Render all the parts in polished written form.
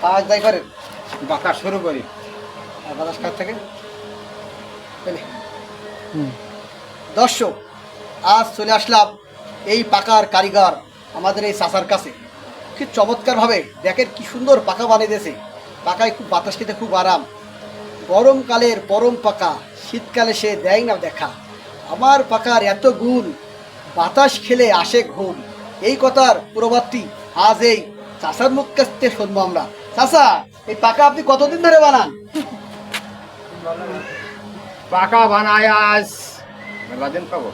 কাজ দায় করেন, বাঁকা শুরু করি। আর বাতাস কাজ থাকে। দর্শক, আজ চলে আসলাম এই পাকার কারিগর আমাদের এই চাচার কাছে। কি চমৎকারভাবে দেখেন কি সুন্দর পাকা বানিয়ে দিয়েছে। পাকায় খুব বাতাস খেতে খুব আরাম। গরমকালের পরম পাকা, শীতকালে সে দেয় না দেখা। আমার পাকার এত গুণ, বাতাস খেলে আসে ঘুম। এই কথার প্রবাদটি আজ এই চাচার মুখ কাছ থেকে শুনবো আমরা। চাচা, এই পাকা আপনি কতদিন ধরে বানান? পাকা বানাই আজ মেলা দিন পাবো,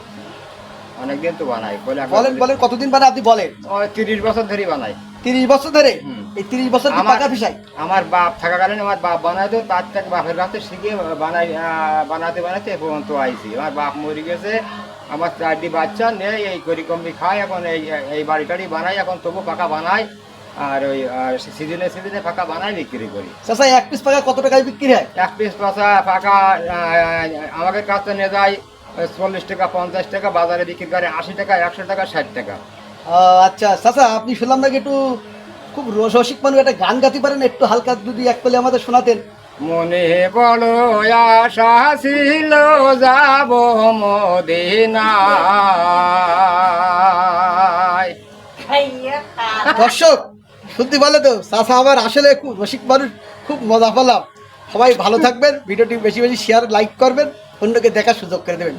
অনেকদিন তো বানাই। বলেন বলেন, কতদিন বানায় আপনি বলেন। 30 বছর ধরে বানাই। 30 বছর ধরে? হুম। এই 30 বছর কি পাকা ফিসাই? আমার বাপ থাকাকালীন আমার বাপ বানাইতো, তার থেকে বাপের কাছে শিখে বানাতে বানাতে এ পর্যন্ত আইছি। আমার বাপ মরে গেছে, আমার 4টি বাচ্চা নেই, এই করি কমবি খাই। এখন এই বাড়ি টাড়ি বানাই, এখন তবু পাকা বানাই। আর ওই সিজনে সিজনে পাকা বানাই বিক্রি করি। চাচা, এক পিস পাকা কত টাকায় বিক্রি হয়? এক পিস পাকা আমাদের কাছে নিয়ে যায় 40 টাকা, 50 টাকা, বাজারে বিক্রি করে 80 টাকা, 100 টাকা, 60 টাকা। আচ্ছা চাচা, আপনি শুনলাম নাকি একটু খুব রসিক মানুষ, একটা গান গাতে পারেন, একটু হালকা যদি এক পেলে আমাদের শোনাতেন। মনে বড় আশা ছিল যাব মদিনায়। দর্শক, শুনতে পারলে তো চাচা আমার আসলে খুব রসিক মানুষ, খুব মজা পেলাম। সবাই ভালো থাকবেন, ভিডিওটি বেশি বেশি শেয়ার লাইক করবেন, অন্যকে দেখার সুযোগ করে দেবেন।